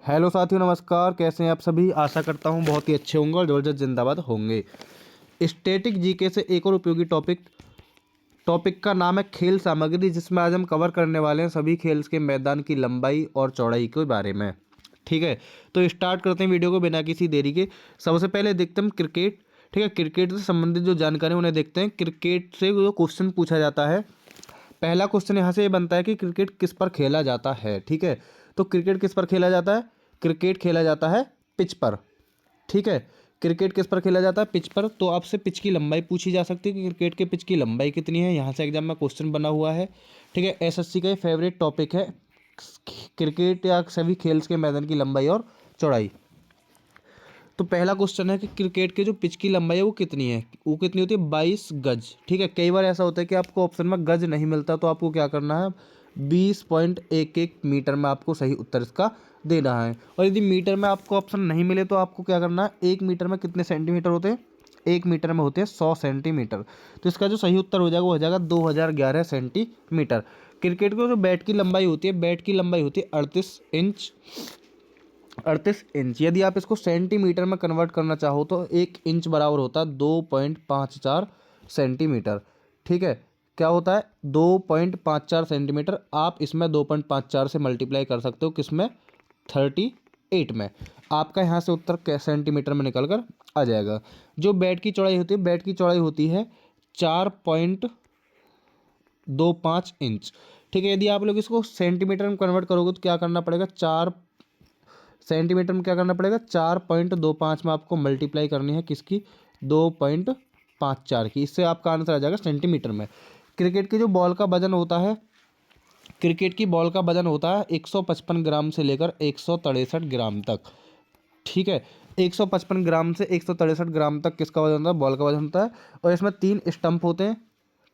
Hello साथियों, नमस्कार। कैसे हैं आप सभी? आशा करता हूं बहुत ही अच्छे होंगे और ज़बरदस्त जिंदाबाद होंगे। स्टैटिक जीके से एक और उपयोगी टॉपिक का नाम है खेल सामग्री, जिसमें आज हम कवर करने वाले हैं सभी खेल के मैदान की लंबाई और चौड़ाई के बारे में। ठीक है, तो स्टार्ट करते हैं वीडियो को बिना किसी देरी के। सबसे पहले देखते हैं क्रिकेट। ठीक है, क्रिकेट से संबंधित जो जानकारी उन्हें देखते हैं। क्रिकेट से जो क्वेश्चन पूछा जाता है, पहला क्वेश्चन यहाँ से ये बनता है कि क्रिकेट किस पर खेला जाता है। ठीक है, तो क्रिकेट किस पर खेला जाता है? क्रिकेट खेला जाता है पिच पर। ठीक है, क्रिकेट किस पर खेला जाता है? पिच पर। तो आपसे पिच की लंबाई पूछी जा सकती है कि क्रिकेट के पिच की लंबाई कितनी है। यहाँ से एग्जाम में क्वेश्चन बना हुआ है। ठीक है, एसएससी का ये फेवरेट टॉपिक है, क्रिकेट या सभी खेल के मैदान की लंबाई और चौड़ाई। तो पहला क्वेश्चन है कि क्रिकेट के जो पिच की लंबाई है वो कितनी है? वो कितनी होती है? 22 गज। ठीक है, कई बार ऐसा होता है कि आपको ऑप्शन में गज नहीं मिलता, तो आपको क्या करना है? 20.11 मीटर में आपको सही उत्तर इसका देना है। और यदि मीटर में आपको ऑप्शन नहीं मिले तो आपको क्या करना है? 1 मीटर में कितने सेंटीमीटर होते हैं? 1 मीटर में होते हैं 100 सेंटीमीटर। तो इसका जो सही उत्तर हो जाएगा वो हो जाएगा 2011 सेंटीमीटर। क्रिकेट को जो बैट की लंबाई होती है, बैट की लंबाई होती है 38 इंच। यदि आप इसको सेंटीमीटर में कन्वर्ट करना चाहो तो 1 इंच बराबर होता है 2.54 सेंटीमीटर। ठीक है, क्या होता है? 2.54 सेंटीमीटर। आप इसमें 2.54 से मल्टीप्लाई कर सकते हो, किसमें? 38 में। आपका यहाँ से उत्तर सेंटीमीटर में निकल कर आ जाएगा। जो बैट की चौड़ाई होती है, बैट की चौड़ाई होती है 4.25 इंच। ठीक है, यदि आप लोग इसको सेंटीमीटर में कन्वर्ट करोगे तो क्या करना पड़ेगा? 4 सेंटीमीटर में क्या करना पड़ेगा? 4.25 में आपको मल्टीप्लाई करनी है, किसकी? 2.54 की। इससे आपका आंसर आ जाएगा सेंटीमीटर में। क्रिकेट की जो बॉल का वजन होता है, क्रिकेट की बॉल का वजन होता है 155 ग्राम से लेकर 163 ग्राम तक। ठीक है, 155 ग्राम से 163 ग्राम तक किसका वजन होता है? बॉल का वजन होता है। और इसमें 3 स्टंप होते हैं।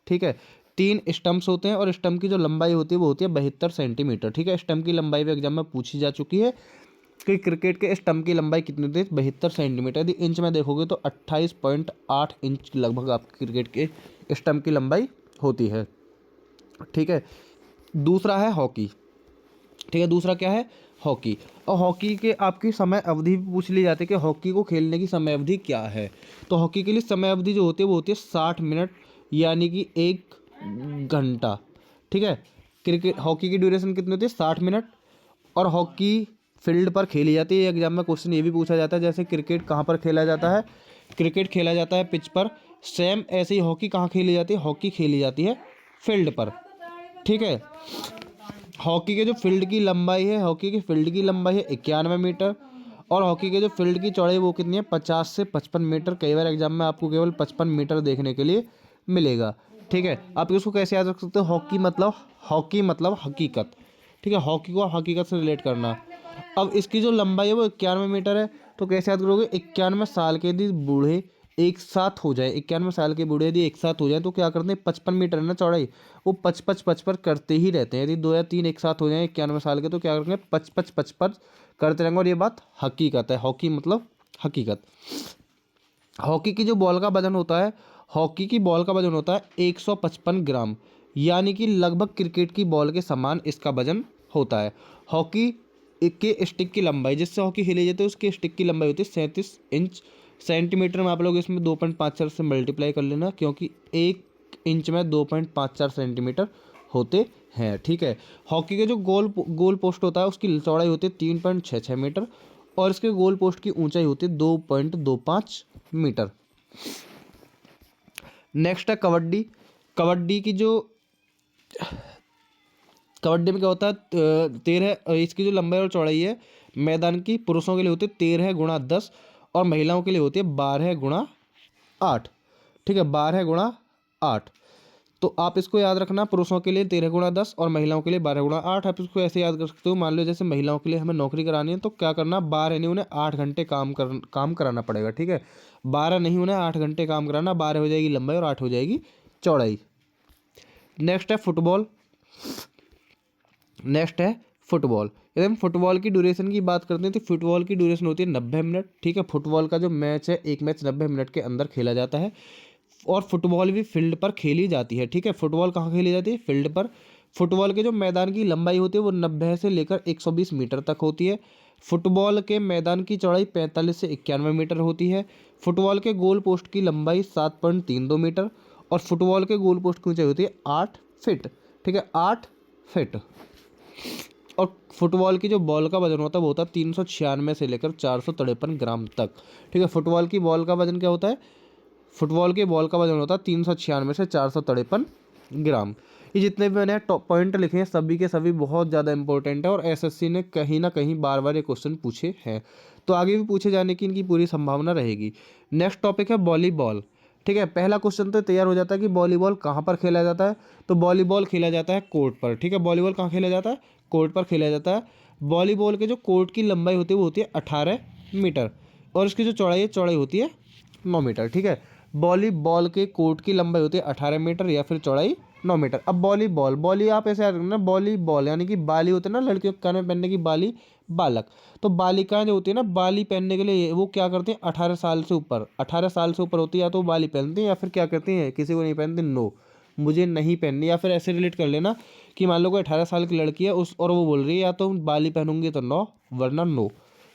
ठीक है, 3 स्टंप्स होते हैं और स्टंप की जो लंबाई होती है वो होती है 72 सेंटीमीटर। ठीक है, स्टंप की लंबाई भी एग्जाम में पूछी जा चुकी है कि क्रिकेट के स्टंप की लंबाई कितनी होती है? 72 सेंटीमीटर। यदि इंच में देखोगे तो 28.8 इंच लगभग आपकी क्रिकेट के स्टंप की लंबाई होती है। ठीक है, दूसरा है हॉकी। ठीक है, दूसरा क्या है? हॉकी। और हॉकी के आपकी समय अवधि भी पूछ ली जाती है कि हॉकी को खेलने की समय अवधि क्या है। तो हॉकी के लिए समय अवधि जो होती है वो होती है 60 मिनट, यानी कि 1 घंटा। ठीक है, क्रिकेट हॉकी की ड्यूरेशन कितनी होती है? 60 मिनट। और हॉकी फील्ड पर खेली जाती है। एग्जाम में क्वेश्चन ये भी पूछा जाता है, जैसे क्रिकेट कहाँ पर खेला जाता है? क्रिकेट खेला जाता है पिच पर। सेम ऐसे ही हॉकी कहाँ खेली जाती है? हॉकी खेली जाती है फील्ड पर। ठीक है, हॉकी के जो फील्ड की लंबाई है, हॉकी की फील्ड की लंबाई है 91 मीटर। और हॉकी के जो फील्ड की चौड़ाई वो कितनी है? 50 से 55 मीटर। कई बार एग्जाम में आपको केवल 55 मीटर देखने के लिए मिलेगा। ठीक है, आप इसको कैसे याद रख सकते हो? हॉकी मतलब हकीकत। ठीक है, हॉकी को हकीकत से रिलेट करना। अब इसकी जो लंबाई है वो 91 मीटर है। तो कैसे याद करोगे? 91 साल के यदि बूढ़े एक साथ हो जाए, 91 साल के बूढ़े यदि एक साथ हो जाए तो क्या करते हैं? 55 मीटर है ना चौड़ाई, वो 55 करते ही रहते हैं। यदि 2 या 3 एक साथ हो जाए 91 साल के तो क्या करेंगे? 55 करते रहेंगे। और ये बात हकीकत है। हॉकी मतलब हकीकत। हॉकी की जो बॉल का वजन होता है, हॉकी की बॉल का वजन होता है 155 ग्राम, यानी कि लगभग क्रिकेट की बॉल के समान इसका वजन होता है। हॉकी के स्टिक की लंबाई, जिससे हॉकी खेली जाती है उसकी स्टिक की लंबाई होती है 37 इंच। सेंटीमीटर में आप लोग इसमें 2.54 से मल्टीप्लाई कर लेना, क्योंकि 1 इंच में 2.54 सेंटीमीटर होते हैं। ठीक है, हॉकी के जो गोल पोस्ट होता है उसकी चौड़ाई होती है 3.66 मीटर। और इसके गोल पोस्ट की ऊंचाई होती है 2.25 मीटर। नेक्स्ट है कबड्डी। कबड्डी की जो कबड्डी में क्या होता है? 13 इसकी जो लंबाई और चौड़ाई है मैदान की, पुरुषों के लिए होती है 13 × 10 और महिलाओं के लिए होती है 12 × 8। ठीक है, 12 × 8। तो आप इसको याद रखना, पुरुषों के लिए 13 × 10 और महिलाओं के लिए 12 × 8। आप इसको ऐसे याद कर सकते हो। मान लो जैसे महिलाओं के लिए हमें नौकरी करानी है तो क्या करना? 12 नहीं, उन्हें 8 घंटे काम कराना पड़ेगा। ठीक है, 12 नहीं, उन्हें 8 घंटे काम कराना। 12 हो जाएगी लंबाई और 8 हो जाएगी चौड़ाई। नेक्स्ट है फुटबॉल। नेक्स्ट है फुटबॉल। यदि हम फुटबॉल की ड्यूरेशन की बात करते हैं तो फुटबॉल की ड्यूरेशन होती है 90 मिनट। ठीक है, फुटबॉल का जो मैच है, एक मैच 90 मिनट के अंदर खेला जाता है। और फुटबॉल भी फील्ड पर खेली जाती है। ठीक है, फुटबॉल कहाँ खेली जाती है? फील्ड पर। फुटबॉल के जो मैदान की लंबाई होती है वो 90 से लेकर 120 मीटर तक होती है। फुटबॉल के मैदान की चौड़ाई 45 से 91 मीटर होती है। फुटबॉल के गोल पोस्ट की लंबाई 7.32 मीटर और फुटबॉल के गोल पोस्ट की ऊंचाई होती है 8 फीट। ठीक है, 8 फीट। और फुटबॉल की जो बॉल का वजन होता है वो होता है 396 से लेकर 453 ग्राम तक। ठीक है, फुटबॉल की बॉल का वजन क्या होता है? फुटबॉल के बॉल का वजन होता है 396 से 453 ग्राम। ये जितने भी मैंने टॉप पॉइंट लिखे हैं सभी के सभी बहुत ज़्यादा इंपॉर्टेंट है और एसएससी ने कहीं ना कहीं बार बार ये क्वेश्चन पूछे हैं, तो आगे भी पूछे जाने की इनकी पूरी संभावना रहेगी। नेक्स्ट टॉपिक है वॉलीबॉल। ठीक है, पहला क्वेश्चन तो तैयार हो जाता है कि वॉलीबॉल कहाँ पर खेला जाता है, तो वॉलीबॉल खेला जाता है कोर्ट पर। ठीक है, वॉलीबॉल कहाँ खेला जाता है? कोर्ट पर खेला जाता है। वॉलीबॉल के जो कोर्ट की लंबाई होती है वो होती है 18 मीटर और इसकी जो चौड़ाई है चौड़ाई होती है 9 मीटर। ठीक है, वॉलीबॉल के कोर्ट की लंबाई होती है 18 मीटर या फिर चौड़ाई 9 मीटर। अब वॉलीबॉल, बॉली आप ऐसे याद रखना, वॉलीबॉल यानी कि बाली होते हैं ना लड़कियों के कान में पहनने की बाली, बालक। तो बालिकाएं जो होती है ना बाली पहनने के लिए वो क्या करती हैं? 18 साल से ऊपर, 18 साल से ऊपर होती है या तो बाली पहनती हैं या फिर क्या करती हैं, किसी को नहीं पहनती, नो मुझे नहीं पहननी। या फिर ऐसे रिलेट कर लेना कि मान लो कोई 18 साल की लड़की है उस और वो बोल रही है या तो बाली पहनूंगी तो नो वरना नो,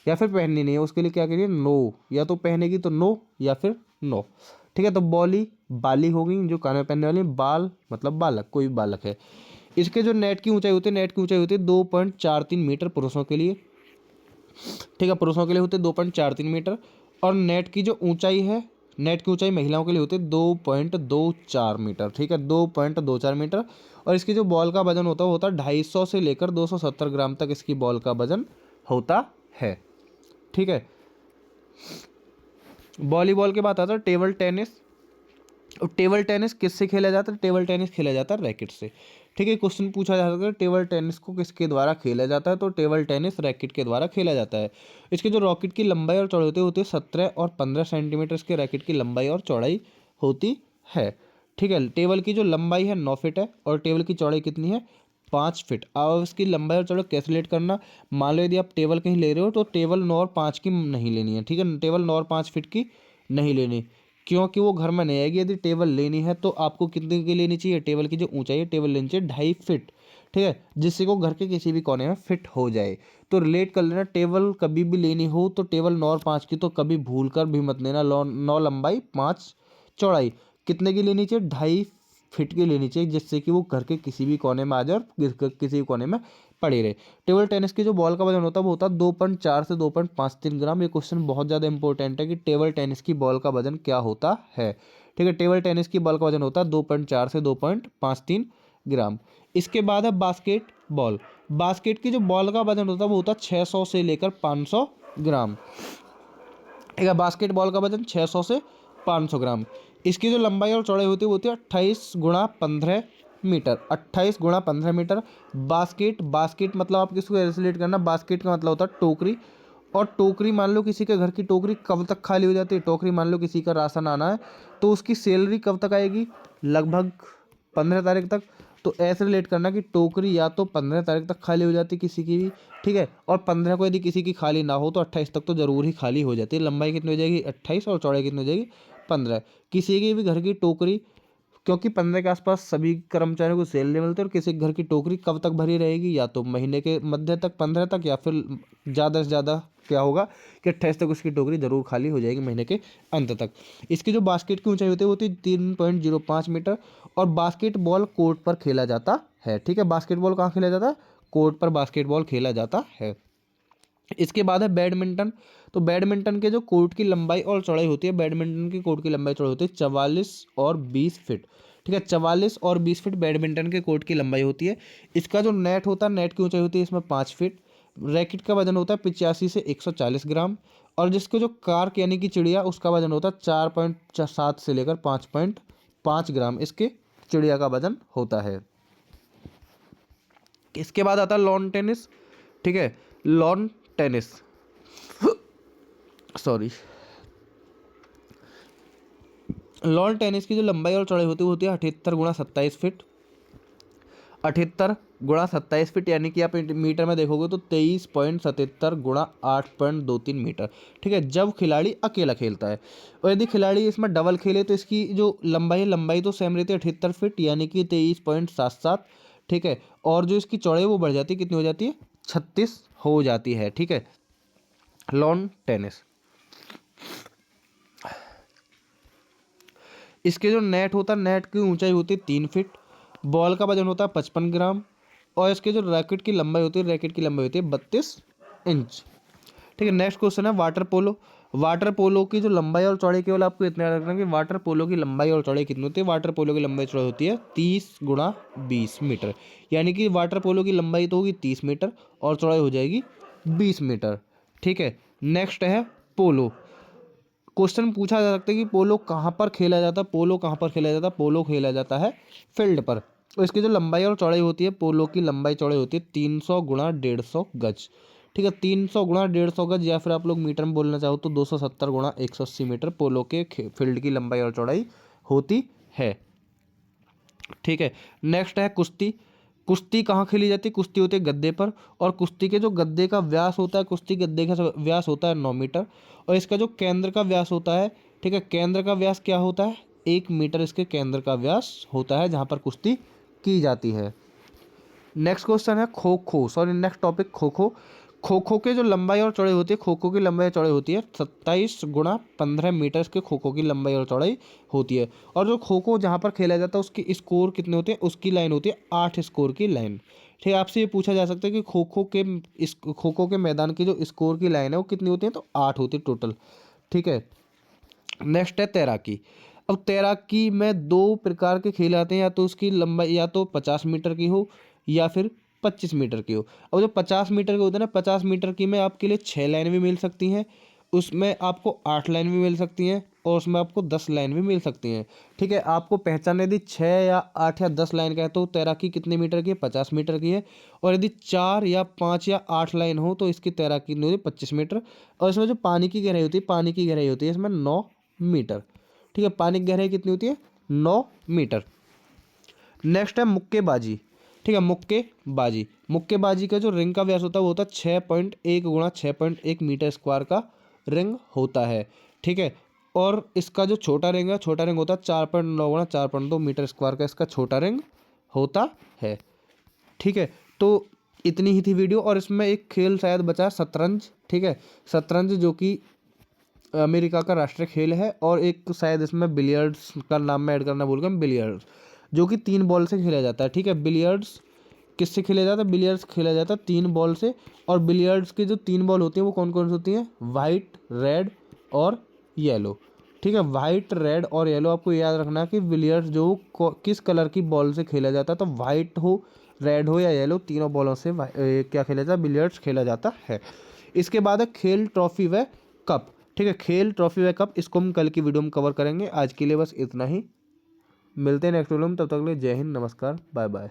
या फिर पहननी नहीं है उसके लिए क्या करिए? नो, या तो पहनेगी तो नो या फिर नो। ठीक है, तो बॉली बाली होगी जो कान में पहनने वाली, बाल मतलब बालक, कोई भी बालक है। इसके जो नेट की ऊंचाई होती है, नेट की ऊंचाई होती है 2.43 मीटर पुरुषों के लिए। ठीक है, पुरुषों के लिए होती है 2.43 मीटर और नेट की जो ऊंचाई है, नेट की ऊंचाई महिलाओं के लिए होती है 2.24 मीटर। ठीक है, 2.24 मीटर और इसकी जो बॉल का वजन होता है वो होता है 250 से लेकर 270 ग्राम तक इसकी बॉल का वजन होता है। ठीक है, वॉलीबॉल के बाद आता है टेबल टेनिस। और टेबल टेनिस किससे खेला जाता है? टेबल टेनिस खेला जाता है रैकेट से। ठीक है, क्वेश्चन पूछा जा सकता है टेबल टेनिस को किसके द्वारा खेला जाता है, तो टेबल टेनिस रैकेट के द्वारा खेला जाता है। इसके जो रॉकेट की लंबाई और चौड़ाई होती है 17 और 15 सेंटीमीटर इसके रैकेट की लंबाई और चौड़ाई होती है। ठीक है, टेबल की जो लंबाई है 9 फीट है और टेबल की चौड़ाई कितनी है? 5 फीट। अब इसकी लंबाई और चौड़ाई कैलकुलेट करना, मान लो यदि आप टेबल कहीं ले रहे हो तो टेबल 9 और 5 की नहीं लेनी है। ठीक है, टेबल 9 और 5 फीट की नहीं लेनी क्योंकि वो घर में नहीं आएगी। यदि टेबल लेनी है तो आपको कितने की लेनी चाहिए? टेबल की जो ऊंचाई है टेबल लेनी चाहिए 2.5 फीट। ठीक है, जिससे को घर के किसी भी कोने में फिट हो जाए। तो रिलेट कर लेना, टेबल कभी भी लेनी हो तो टेबल 9 और 5 की तो कभी भूल कर भी मत लेना। 9 लंबाई 5 चौड़ाई कितने की लेनी चाहिए? 2.5 फीट की लेनी चाहिए, जिससे कि वो घर के किसी भी कोने में आ जाए और किसी भी कोने में पड़ी रहे। टेबल टेनिस की जो बॉल का वजन होता है वो होता है 2.4 से 2.53 ग्राम। ये क्वेश्चन बहुत ज़्यादा इंपॉर्टेंट है कि टेबल टेनिस की बॉल का वजन क्या होता है। ठीक है, टेबल टेनिस की बॉल का वजन होता है 2.4 से 2.53 ग्राम। इसके बाद है बास्केट बॉल। बास्केट की जो बॉल का वजन होता है वो होता है 600 से लेकर 500 ग्राम। ठीक है, बास्केट बॉल का वजन 600 से 500 ग्राम। इसकी जो लंबाई और चौड़ाई होती है वो होती है 28 गुणा 15 मीटर। 28 गुणा 15 मीटर। बास्केट, बास्केट मतलब आप किसको रिलेट करना, बास्केट का मतलब होता है टोकरी। और टोकरी मान लो किसी के घर की टोकरी कब तक खाली हो जाती है? टोकरी मान लो किसी का राशन आना है तो उसकी सैलरी कब तक आएगी? लगभग 15 तारीख तक। तो ऐसे रिलेट करना कि टोकरी या तो 15 तारीख तक खाली हो जाती किसी की भी। ठीक है, और 15 को यदि किसी की खाली ना हो तो 28 तक तो जरूर ही खाली हो जाती है। लंबाई कितनी हो जाएगी? 28 और चौड़ाई कितनी हो जाएगी? 15। किसी की भी घर की टोकरी, क्योंकि 15 के आसपास सभी कर्मचारियों को सैलरी मिलती है और किसी घर की टोकरी कब तक भरी रहेगी? या तो महीने के मध्य तक 15 तक या फिर ज़्यादा से ज़्यादा क्या होगा कि 28 तक उसकी टोकरी जरूर खाली हो जाएगी महीने के अंत तक। इसकी जो बास्केट की ऊंचाई होती है वो होती है 3.05 मीटर और बास्केटबॉल कोर्ट पर खेला जाता है। ठीक है, बास्केटबॉल कहाँ खेला जाता है? कोर्ट पर बास्केटबॉल खेला जाता है। इसके बाद है बैडमिंटन। तो बैडमिंटन के जो कोर्ट की लंबाई और चौड़ाई होती है, बैडमिंटन की कोर्ट की लंबाई चौड़ाई होती है 44 और 20 फीट। ठीक है, 44 और 20 फीट बैडमिंटन के कोर्ट की लंबाई होती है। इसका जो नेट होता है, नेट की ऊंचाई होती है इसमें 5 फीट। रैकेट का वजन होता है 85 से 140 ग्राम और जिसको जो कार्क यानी कि चिड़िया उसका वजन होता है 4.7 से लेकर 5.5 ग्राम इसके चिड़िया का वजन होता है। इसके बाद आता है लॉन टेनिस। ठीक है, lawn tennis sorry, lawn tennis की जो लंबाई और चौड़ाई होती है वो होती है 78 गुणा 27 फीट। 78 गुणा 27 फीट यानी कि आप मीटर में देखोगे तो 23.77 गुणा 8.23 मीटर। ठीक है, जब खिलाड़ी अकेला खेलता है और यदि खिलाड़ी इसमें डबल खेले तो इसकी जो लंबाई है, लंबाई तो सेम रहती है 78 फीट यानी कि 23.77। ठीक है, और जो इसकी चौड़ाई वो बढ़ जाती है, कितनी हो जाती है? 36 हो जाती है। ठीक है, लॉन टेनिस। इसके जो नेट होता है, नेट की ऊंचाई होती है 3 फीट, बॉल का वजन होता है 55 ग्राम, और इसके जो रैकेट की लंबाई होती है, रैकेट की लंबाई होती है 32 इंच। ठीक है, नेक्स्ट क्वेश्चन है वाटर पोलो। वाटर पोलो की जो लंबाई और चौड़ाई, केवल आपको इतना याद रखना कि वाटर पोलो की लंबाई और चौड़ाई कितनी होती है। वाटर पोलो की लंबाई चौड़ाई होती है 30 × 20 मीटर, यानी कि वाटर पोलो की लंबाई तो होगी 30 मीटर और चौड़ाई हो जाएगी 20 मीटर। ठीक है, नेक्स्ट है पोलो। क्वेश्चन पूछा जा सकता है कि पोलो कहाँ पर खेला जाता है। पोलो कहाँ पर खेला जाता है? पोलो खेला जाता है फील्ड पर। और इसकी जो लंबाई और चौड़ाई होती है, पोलो की लंबाई चौड़ाई होती है 300 × 150 गज। ठीक है, 300 × 150 गज, या फिर आप लोग मीटर में बोलना चाहो तो 270 × 180 मीटर पोलो के फील्ड की लंबाई और चौड़ाई होती है। ठीक है, नेक्स्ट है कुश्ती। कुश्ती कहाँ खेली जाती है? कुश्ती होती है गद्दे पर, और कुश्ती के जो गद्दे का व्यास होता है, कुश्ती गद्दे का व्यास होता है 9 मीटर, और इसका जो केंद्र का व्यास होता है, ठीक है, केंद्र का व्यास क्या होता है? 1 मीटर इसके केंद्र का व्यास होता है जहाँ पर कुश्ती की जाती है। नेक्स्ट क्वेश्चन है kho kho, sorry next topic kho kho. Kho kho के जो लंबाई और चौड़ाई होती है, खो खो की लंबाई और चौड़ाई होती है 27 × 15 मीटर के खो खो की लंबाई और चौड़ाई होती है। और जो खो खो जहाँ पर खेला जाता है उसकी स्कोर कितने होते हैं? उसकी लाइन होती है 8 स्कोर की लाइन। ठीक है, आपसे ये पूछा जा सकता है कि खो खो के मैदान की जो स्कोर की लाइन है वो कितनी होती है? तो 8 होती है टोटल। ठीक है, नेक्स्ट है तैराकी। अब तैराकी में 2 प्रकार के खेल आते हैं, या तो उसकी लंबाई या तो 50 मीटर की हो या फिर 25 मीटर की हो। अब जो 50 मीटर के होते हैं ना, 50 मीटर की में आपके लिए 6 लाइन भी मिल सकती हैं, उसमें आपको 8 लाइन भी मिल सकती हैं, और उसमें आपको 10 लाइन भी मिल सकती हैं। ठीक है, आपको पहचान यदि 6 या 8 या 10 लाइन का है तो तैराकी कितने मीटर की है? 50 मीटर की है। और यदि 4 या 5 या 8 लाइन हो तो इसकी तैराकी कितनी होती है? 25 मीटर। और इसमें जो पानी की गहराई होती है, पानी की गहराई होती है इसमें 9 मीटर। ठीक है, पानी की गहराई कितनी होती है? 9 मीटर। नेक्स्ट है मुक्केबाजी। ठीक है, मुक्केबाजी। मुक्केबाजी का जो रिंग का व्यास होता है वो होता है 6.1 × 6.1 मीटर स्क्वायर का रिंग होता है। ठीक है, और इसका जो छोटा रिंग है, छोटा रिंग होता है 4.9 × 4.2 मीटर स्क्वायर का इसका छोटा रिंग होता है। ठीक है, तो इतनी ही थी वीडियो, और इसमें एक खेल शायद बचा शतरंज। ठीक है, शतरंज जो कि अमेरिका का राष्ट्रीय खेल है, और एक शायद इसमें बिलियर्ड्स का नाम मैं ऐड करना भूल गया, बिलियर्ड्स, जो कि 3 बॉल से खेला जाता है। ठीक है, बिलियर्ड्स किससे खेला जाता है? बिलियर्ड्स खेला जाता है 3 बॉल से, और बिलियर्ड्स की जो 3 बॉल होती हैं वो कौन कौन सी होती हैं? वाइट, रेड और येलो। ठीक है, वाइट, रेड और येलो आपको याद रखना है कि बिलियर्ड्स जो किस कलर की बॉल से खेला जाता है, तो वाइट हो, रेड हो या येलो, तीनों बॉलों से क्या खेला जाता है? बिलियर्ड्स खेला जाता है। इसके बाद है खेल, ट्रॉफी व कप। ठीक है, खेल, ट्रॉफी व कप, इसको हम कल की वीडियो में कवर करेंगे। आज के लिए बस इतना ही, मिलते हैं नेक्स्ट वीडियो में, तब तक के लिए जय हिंद, नमस्कार, बाय बाय।